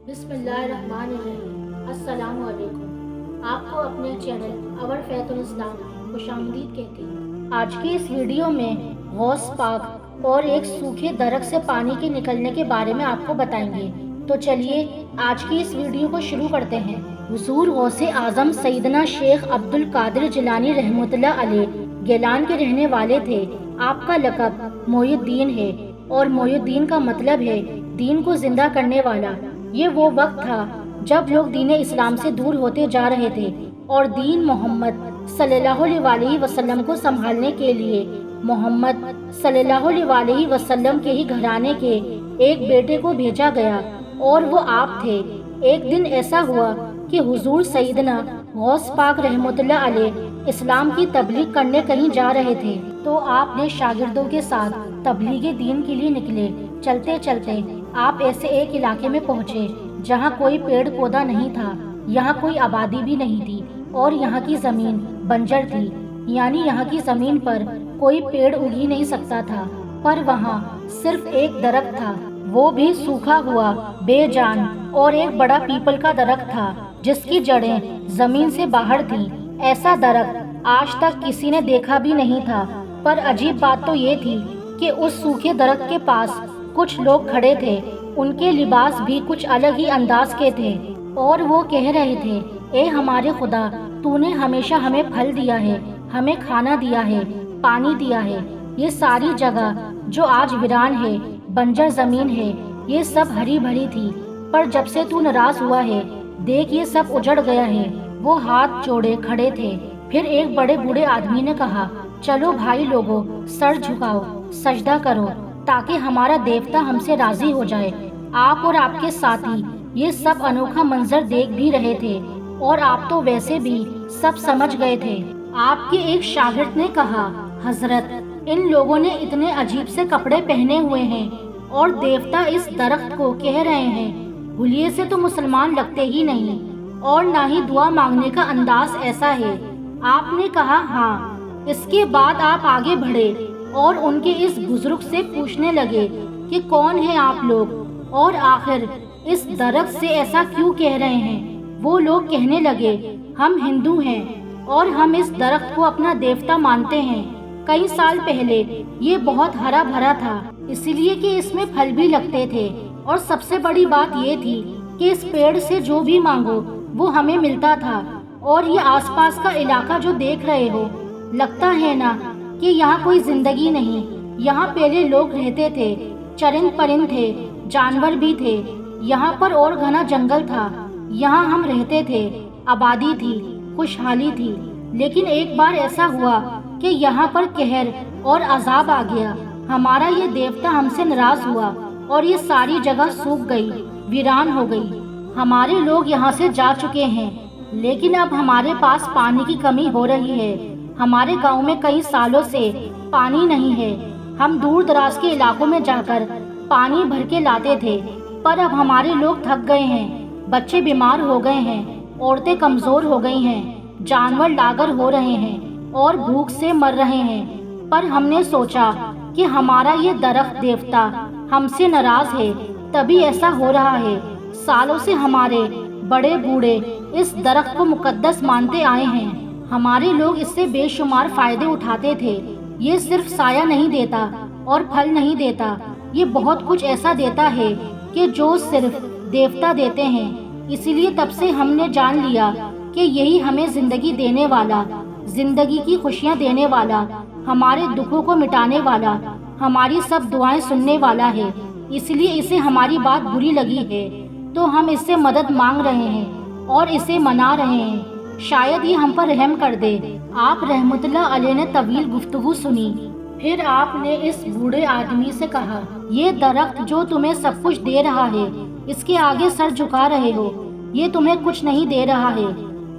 बिस्मिल्लाहिर्रहमानिर्रहीम। अस्सलाम वालेकुम। आपको अपने चैनल अवर फैतुल इस्लाम खुश आमदीद कहती हूँ। आज की इस वीडियो में गौस पाक और एक सूखे दरख्त से पानी के निकलने के बारे में आपको बताएंगे। तो चलिए आज की इस वीडियो को शुरू करते हैं। हुजूर गौसे आजम सैयदना शेख अब्दुल कादिर जिलानी रहमतुल्लाह अलैह गेलान के रहने वाले थे। आपका लक़ब मोइनुद्दीन है और मोइनुद्दीन का मतलब है दीन को जिंदा करने वाला। ये वो वक्त था जब लोग दीन इस्लाम से दूर होते जा रहे थे और दीन मोहम्मद सल्लल्लाहु अलैहि वसल्लम को संभालने के लिए मोहम्मद सल्लल्लाहु अलैहि वसल्लम के ही घराने के एक बेटे को भेजा गया और वो आप थे। एक दिन ऐसा हुआ कि हुजूर सैयदना गौस पाक रहमतुल्लाह अलैह इस्लाम की तबलीग करने कहीं जा रहे थे, तो आपने शागिर्दों के साथ तबलीग दीन के लिए निकले। चलते चलते आप ऐसे एक इलाके में पहुँचे जहाँ कोई पेड़ पौधा नहीं था, यहाँ कोई आबादी भी नहीं थी और यहाँ की ज़मीन बंजर थी, यानी यहाँ की ज़मीन पर कोई पेड़ उग ही नहीं सकता था। पर वहाँ सिर्फ एक दरख्त था, वो भी सूखा हुआ बेजान, और एक बड़ा पीपल का दरख्त था जिसकी जड़ें जमीन से बाहर थीं। ऐसा दरख्त आज तक किसी ने देखा भी नहीं था। पर अजीब बात तो ये थी कि उस सूखे दरख्त के पास कुछ लोग खड़े थे। उनके लिबास भी कुछ अलग ही अंदाज के थे और वो कह रहे थे, ए हमारे खुदा, तूने हमेशा हमें फल दिया है, हमें खाना दिया है, पानी दिया है। ये सारी जगह जो आज वीरान है, बंजर जमीन है, ये सब हरी भरी थी, पर जब से तू नाराज हुआ है, देख ये सब उजड़ गया है। वो हाथ जोड़े खड़े थे। फिर एक बड़े बूढ़े आदमी ने कहा, चलो भाई लोगों, सर झुकाओ, सजदा करो, ताकि हमारा देवता हमसे राजी हो जाए। आप और आपके साथी ये सब अनोखा मंजर देख भी रहे थे और आप तो वैसे भी सब समझ गए थे। आपके एक शागिर्द ने कहा, हजरत, इन लोगों ने इतने अजीब से कपड़े पहने हुए हैं और देवता इस दरख्त को कह रहे हैं। हुलिये से तो मुसलमान लगते ही नहीं और ना ही दुआ मांगने का अंदाज ऐसा है। आपने कहा, हाँ। इसके बाद आप आगे बढ़े और उनके इस बुजुर्ग से पूछने लगे कि कौन है आप लोग और आखिर इस दरख्त से ऐसा क्यों कह रहे हैं। वो लोग कहने लगे, हम हिंदू हैं और हम इस दरख्त को अपना देवता मानते हैं। कई साल पहले ये बहुत हरा भरा था, इसलिए कि इसमें फल भी लगते थे, और सबसे बड़ी बात ये थी कि इस पेड़ से जो भी मांगो वो हमें मिलता था। और ये आसपास का इलाका जो देख रहे हो, लगता है ना कि यहाँ कोई जिंदगी नहीं। यहाँ पहले लोग रहते थे, चरिंद परिंद थे, जानवर भी थे। यहाँ पर और घना जंगल था, यहाँ हम रहते थे, आबादी थी, खुशहाली थी। लेकिन एक बार ऐसा हुआ कि यहाँ पर कहर और अजाब आ गया। हमारा ये देवता हमसे नाराज हुआ और ये सारी जगह सूख गई, वीरान हो गई। हमारे लोग यहाँ से जा चुके हैं, लेकिन अब हमारे पास पानी की कमी हो रही है। हमारे गांव में कई सालों से पानी नहीं है। हम दूर दराज के इलाकों में जाकर पानी भर के लाते थे, पर अब हमारे लोग थक गए हैं। बच्चे बीमार हो गए हैं, औरतें कमजोर हो गई हैं, जानवर लागर हो रहे हैं और भूख से मर रहे हैं। पर हमने सोचा कि हमारा ये दरख्त देवता हमसे नाराज है, तभी ऐसा हो रहा है। सालों से हमारे बड़े बूढ़े इस दरख्त को मुकद्दस मानते आए हैं। हमारे लोग इससे बेशुमार फायदे उठाते थे। ये सिर्फ साया नहीं देता और फल नहीं देता, ये बहुत कुछ ऐसा देता है कि जो सिर्फ देवता देते हैं। इसीलिए तब से हमने जान लिया कि यही हमें जिंदगी देने वाला, जिंदगी की खुशियाँ देने वाला, हमारे दुखों को मिटाने वाला, हमारी सब दुआएं सुनने वाला है। इसलिए इसे हमारी बात बुरी लगी है तो हम इससे मदद मांग रहे हैं और इसे मना रहे हैं, शायद ये हम पर रहम कर दे। आप रहमतुल्लाह अलैह ने तवील गुफ्तगू सुनी। फिर आपने इस बूढ़े आदमी से कहा, ये दरख्त जो तुम्हें सब कुछ दे रहा है, इसके आगे सर झुका रहे हो, ये तुम्हें कुछ नहीं दे रहा है।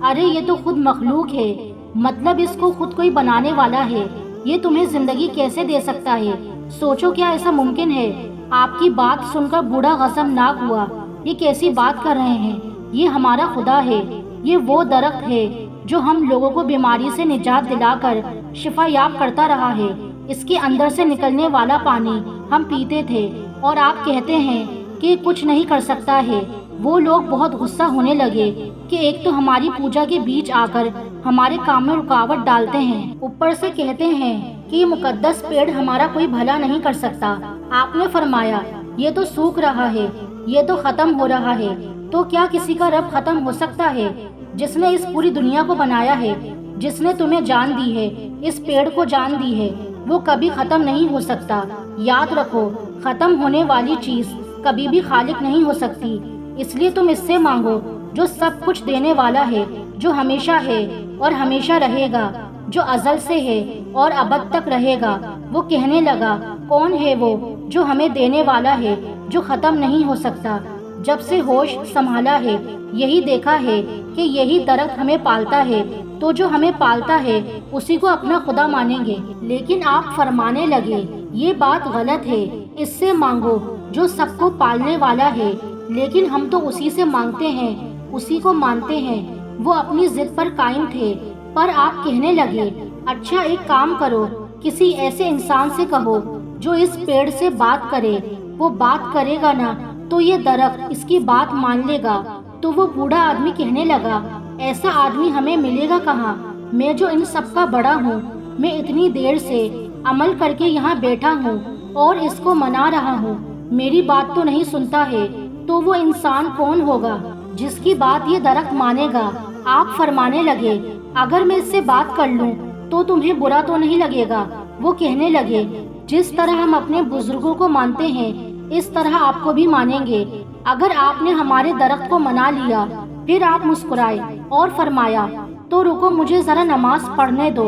अरे ये तो खुद मखलूक है, मतलब इसको खुद कोई बनाने वाला है। ये तुम्हें जिंदगी कैसे दे सकता है? सोचो, क्या ऐसा मुमकिन है? आपकी बात सुनकर बूढ़ा गज़बनाक हुआ। ये कैसी बात कर रहे हैं? ये हमारा खुदा है, ये वो दरख्त है जो हम लोगों को बीमारी से निजात दिलाकर शिफा याब करता रहा है। इसके अंदर से निकलने वाला पानी हम पीते थे और आप कहते हैं कि कुछ नहीं कर सकता है। वो लोग बहुत गुस्सा होने लगे कि एक तो हमारी पूजा के बीच आकर हमारे काम में रुकावट डालते हैं, ऊपर से कहते हैं कि ये मुकद्दस पेड़ हमारा कोई भला नहीं कर सकता। आपने फरमाया, ये तो सूख रहा है, ये तो खत्म हो रहा है, तो क्या किसी का रब खत्म हो सकता है? जिसने इस पूरी दुनिया को बनाया है, जिसने तुम्हें जान दी है, इस पेड़ को जान दी है, वो कभी खत्म नहीं हो सकता। याद रखो, खत्म होने वाली चीज कभी भी खालिक नहीं हो सकती। इसलिए तुम इससे मांगो जो सब कुछ देने वाला है, जो हमेशा है और हमेशा रहेगा, जो अजल से है और अबद तक रहेगा। वो कहने लगा, कौन है वो जो हमें देने वाला है, जो खत्म नहीं हो सकता? जब से होश संभाला है, यही देखा है कि यही दरख्त हमें पालता है, तो जो हमें पालता है उसी को अपना खुदा मानेंगे। लेकिन आप फरमाने लगे, ये बात गलत है, इससे मांगो जो सबको पालने वाला है। लेकिन हम तो उसी से मांगते हैं, उसी को मानते हैं। वो अपनी जिद पर कायम थे, पर आप कहने लगे, अच्छा एक काम करो, किसी ऐसे इंसान से कहो जो इस पेड़ से बात करे। वो बात करेगा ना तो ये दरख्त इसकी बात मान लेगा। तो वो बूढ़ा आदमी कहने लगा, ऐसा आदमी हमें मिलेगा कहाँ? मैं जो इन सब का बड़ा हूँ, मैं इतनी देर से अमल करके यहाँ बैठा हूँ और इसको मना रहा हूँ, मेरी बात तो नहीं सुनता है। तो वो इंसान कौन होगा जिसकी बात ये दरख्त मानेगा? आप फरमाने लगे, अगर मैं इससे बात कर लूँ तो तुम्हें बुरा तो नहीं लगेगा? वो कहने लगे, जिस तरह हम अपने बुजुर्गों को मानते हैं इस तरह आपको भी मानेंगे। अगर आपने हमारे दरख्त को मना लिया। फिर आप मुस्कुराए और फरमाया, तो रुको, मुझे जरा नमाज पढ़ने दो।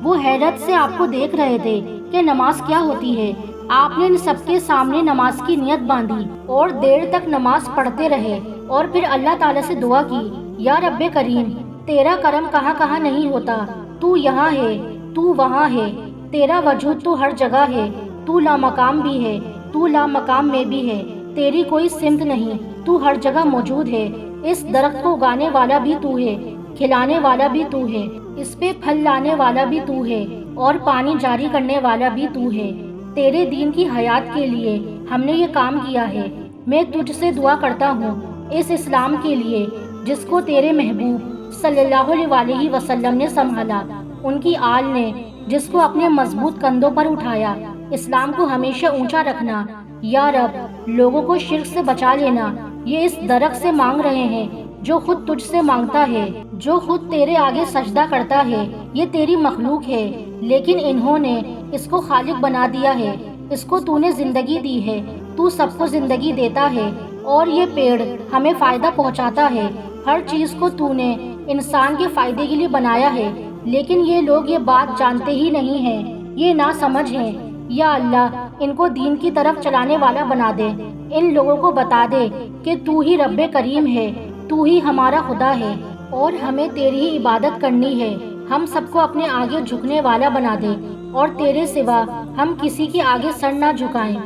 वो हैरत से आपको देख रहे थे कि नमाज क्या होती है। आपने इन सबके सामने नमाज की नियत बांधी और देर तक नमाज पढ़ते रहे और फिर अल्लाह ताला से दुआ की, या रब्बे करीम, तेरा करम कहाँ कहाँ नहीं होता, तू यहाँ है, तू वहाँ है, तेरा वजूद तो हर जगह है, तू लामकाम भी है, तू लामकाम में भी है, तेरी कोई सिमत नहीं, तू हर जगह मौजूद है। इस दरख्त को उगाने वाला भी तू है, खिलाने वाला भी तू है, इस पे फल लाने वाला भी तू है और पानी जारी करने वाला भी तू है। तेरे दीन की हयात के लिए हमने ये काम किया है। मैं तुझसे दुआ करता हूँ इस इस्लाम के लिए जिसको तेरे महबूब सल्लल्लाहु अलैहि वसल्लम ने संभाला, उनकी आल ने जिसको अपने मजबूत कंधों पर उठाया। इस्लाम को हमेशा ऊंचा रखना। या रब, लोगों को शिर्क से बचा लेना। ये इस दरख्त से मांग रहे हैं जो खुद तुझसे मांगता है, जो खुद तेरे आगे सजदा करता है। ये तेरी मखलूक है, लेकिन इन्होंने इसको खालिक बना दिया है। इसको तूने जिंदगी दी है, तू सबको जिंदगी देता है और ये पेड़ हमें फायदा पहुंचाता है। हर चीज को तूने इंसान के फायदे के लिए बनाया है, लेकिन ये लोग ये बात जानते ही नहीं हैं, ये ना समझ हैं। या अल्लाह, इनको दीन की तरफ चलाने वाला बना दे। इन लोगों को बता दे कि तू ही रब्बे करीम है, तू ही हमारा खुदा है और हमें तेरी ही इबादत करनी है। हम सबको अपने आगे झुकने वाला बना दे और तेरे सिवा हम किसी के आगे सर ना झुकाएं।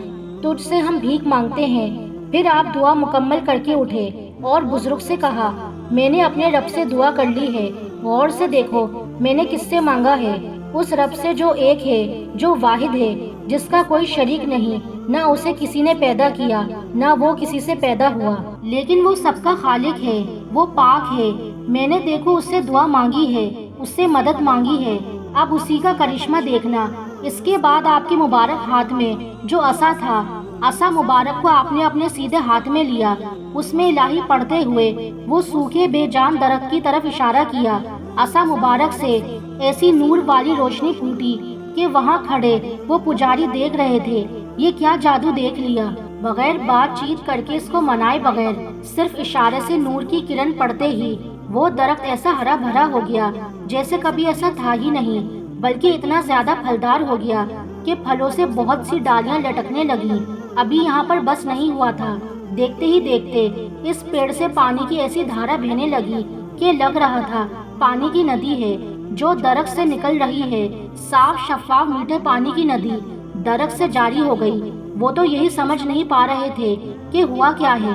तुझसे हम भीख मांगते हैं। फिर आप दुआ मुकम्मल करके उठे और बुजुर्ग से कहा, मैंने अपने रब से दुआ कर ली है। गौर से देखो, मैंने किससे मांगा है? उस रब से जो एक है, जो वाहिद है, जिसका कोई शरीक नहीं, ना उसे किसी ने पैदा किया, ना वो किसी से पैदा हुआ, लेकिन वो सबका खालिक है, वो पाक है। मैंने देखो उससे दुआ मांगी है, उससे मदद मांगी है। अब उसी का करिश्मा देखना। इसके बाद आपके मुबारक हाथ में जो असा था, असा मुबारक को आपने अपने सीधे हाथ में लिया। उसमें इलाही पढ़ते हुए वो सूखे बेजान दरख्त की तरफ इशारा किया। असा मुबारक से ऐसी नूर वाली रोशनी फूटी कि वहाँ खड़े वो पुजारी देख रहे थे। ये क्या जादू देख लिया? बगैर बातचीत करके, इसको मनाए बगैर, सिर्फ इशारे से नूर की किरण पड़ते ही वो दरख्त ऐसा हरा भरा हो गया जैसे कभी ऐसा था ही नहीं, बल्कि इतना ज्यादा फलदार हो गया कि फलों से बहुत सी डालियां लटकने लगी। अभी यहाँ पर बस नहीं हुआ था, देखते ही देखते इस पेड़ से पानी की ऐसी धारा बहने लगी कि लग रहा था पानी की नदी है जो दरख्त से निकल रही है। साफ शफाफ मीठे पानी की नदी दरख्त से जारी हो गई। वो तो यही समझ नहीं पा रहे थे कि हुआ क्या है।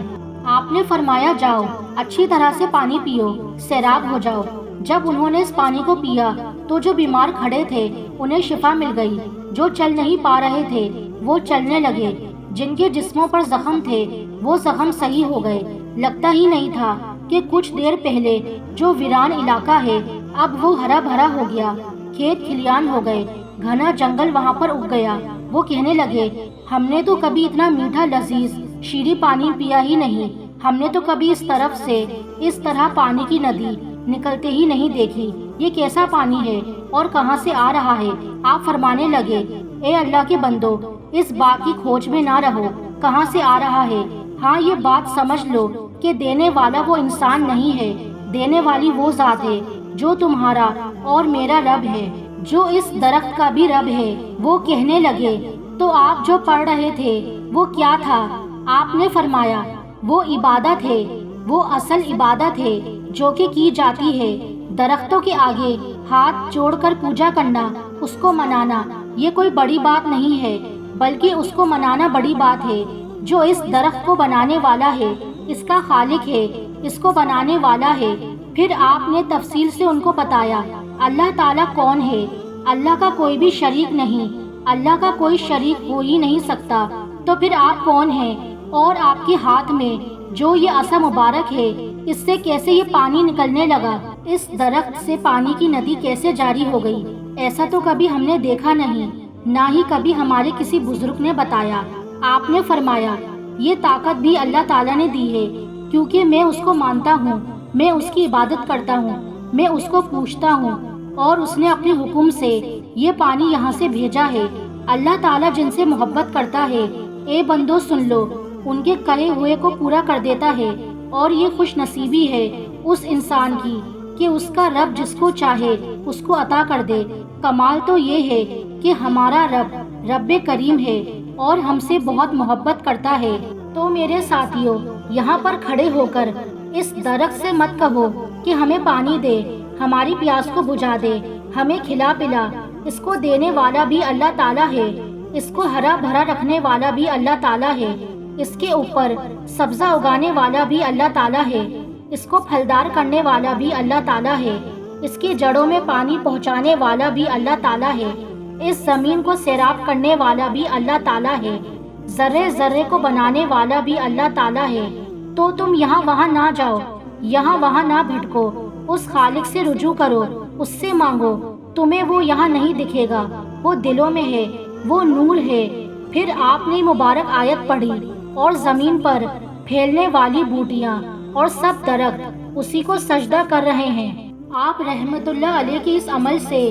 आपने फरमाया, जाओ अच्छी तरह से पानी पियो, सैराब हो जाओ। जब उन्होंने इस पानी को पिया तो जो बीमार खड़े थे उन्हें शिफा मिल गई। जो चल नहीं पा रहे थे वो चलने लगे। जिनके जिस्मों पर जख्म थे वो जख्म सही हो गए। لگتا ہی نہیں تھا کہ کچھ دیر پہلے جو ویران علاقہ ہے اب وہ ہرا بھرا ہو گیا، کھیت کھلیان ہو گئے، گھنا جنگل وہاں پر اگ گیا۔ وہ کہنے لگے، ہم نے تو کبھی اتنا میٹھا لذیذ شیریں پانی پیا ہی نہیں، ہم نے تو کبھی اس طرف سے اس طرح پانی کی ندی نکلتے ہی نہیں دیکھی، یہ کیسا پانی ہے اور کہاں سے آ رہا ہے؟ آپ فرمانے لگے، اے اللہ کے بندو، اس بات کی کھوج میں نہ رہو کہاں سے آ رہا ہے، ہاں یہ بات سمجھ لو کہ دینے والا وہ انسان نہیں ہے، دینے والی وہ ذات ہے جو تمہارا اور میرا رب ہے، جو اس درخت کا بھی رب ہے۔ وہ کہنے لگے، تو آپ جو پڑھ رہے تھے وہ کیا تھا؟ آپ نے فرمایا، وہ عبادت ہے، وہ اصل عبادت ہے جو کہ کی جاتی ہے، درختوں کے آگے ہاتھ جوڑ کر پوجا کرنا، اس کو منانا، یہ کوئی بڑی بات نہیں ہے، بلکہ اس کو منانا بڑی بات ہے جو اس درخت کو بنانے والا ہے، اس کا خالق ہے، اس کو بنانے والا ہے۔ پھر آپ نے تفصیل سے ان کو بتایا اللہ تعالیٰ کون ہے، اللہ کا کوئی بھی شریک نہیں، اللہ کا کوئی شریک ہو ہی نہیں سکتا، تو پھر آپ کون ہیں؟ اور آپ کے ہاتھ میں جو یہ عصا مبارک ہے، اس سے کیسے یہ پانی نکلنے لگا؟ اس درخت سے پانی کی ندی کیسے جاری ہو گئی؟ ایسا تو کبھی ہم نے دیکھا نہیں، نہ ہی کبھی ہمارے کسی بزرگ نے بتایا۔ آپ نے فرمایا، یہ طاقت بھی اللہ تعالیٰ نے دی ہے، کیونکہ میں اس کو مانتا ہوں، میں اس کی عبادت کرتا ہوں، میں اس کو پوچھتا ہوں، اور اس نے اپنے حکم سے یہ پانی یہاں سے بھیجا ہے۔ اللہ تعالیٰ جن سے محبت کرتا ہے، اے بندو سن لو، ان کے کہے ہوئے کو پورا کر دیتا ہے، اور یہ خوش نصیبی ہے اس انسان کی کہ اس کا رب جس کو چاہے اس کو عطا کر دے۔ کمال تو یہ ہے کہ ہمارا رب رب کریم ہے اور ہم سے بہت محبت کرتا ہے۔ تو میرے ساتھیوں، یہاں پر کھڑے ہو کر اس درخت سے مت کہو کہ ہمیں پانی دے، ہماری پیاس کو بجھا دے، ہمیں کھلا پلا، اس کو دینے والا بھی اللہ تعالیٰ ہے، اس کو ہرا بھرا رکھنے والا بھی اللہ تعالیٰ ہے، اس کے اوپر سبزہ اگانے والا بھی اللہ تعالیٰ ہے، اس کو پھلدار کرنے والا بھی اللہ تعالیٰ ہے، اس کی جڑوں میں پانی پہنچانے والا بھی اللہ تعالیٰ ہے، اس زمین کو سیراب کرنے والا بھی اللہ تعالیٰ ہے، ذرے ذرے کو بنانے والا بھی اللہ تعالیٰ ہے۔ تو تم یہاں وہاں نہ جاؤ، یہاں وہاں نہ بھٹکو، اس خالق سے رجوع کرو، اس سے مانگو، تمہیں وہ یہاں نہیں دکھے گا، وہ دلوں میں ہے، وہ نور ہے۔ پھر آپ نے مبارک آیت پڑھی، اور زمین پر پھیلنے والی بوٹیاں اور سب درخت اسی کو سجدہ کر رہے ہیں۔ آپ رحمت اللہ علیہ کے اس عمل سے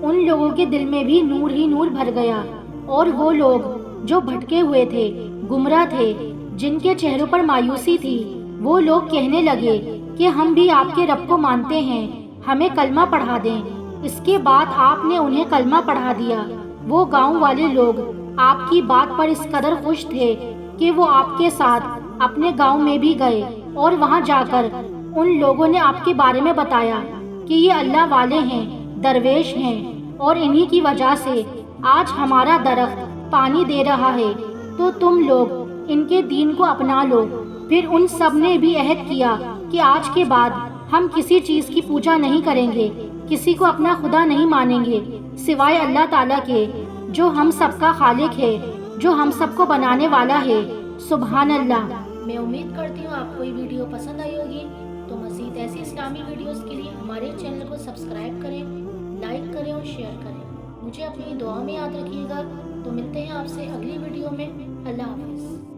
ان لوگوں کے دل میں بھی نور ہی نور بھر گیا، اور وہ لوگ جو بھٹکے ہوئے تھے، گمراہ تھے، جن کے چہروں پر مایوسی تھی، وہ لوگ کہنے لگے کہ ہم بھی آپ کے رب کو مانتے ہیں، ہمیں کلمہ پڑھا دیں۔ اس کے بعد آپ نے انہیں کلمہ پڑھا دیا۔ وہ گاؤں والے لوگ آپ کی بات پر اس قدر خوش تھے کہ وہ آپ کے ساتھ اپنے گاؤں میں بھی گئے، اور وہاں جا کر ان لوگوں نے آپ کے بارے میں بتایا کہ یہ اللہ والے ہیں، درویش ہیں، اور انہی کی وجہ سے آج ہمارا درخت پانی دے رہا ہے، تو تم لوگ ان کے دین کو اپنا لو۔ پھر ان سب نے بھی عہد کیا کہ آج کے بعد ہم کسی چیز کی پوجا نہیں کریں گے، کسی کو اپنا خدا نہیں مانیں گے سوائے اللہ تعالیٰ کے، جو ہم سب کا خالق ہے، جو ہم سب کو بنانے والا ہے۔ سبحان اللہ۔ میں امید کرتی ہوں آپ کو یہ ویڈیو پسند آئی ہوگی، تو مزید ایسی اسلامی ویڈیوز کے لیے ہمارے چینل کو سبسکرائب کریں، لائک کریں اور شیئر کریں۔ مجھے اپنی دعا میں یاد رکھیے گا۔ تو ملتے ہیں آپ سے اگلی ویڈیو میں۔ اللہ حافظ۔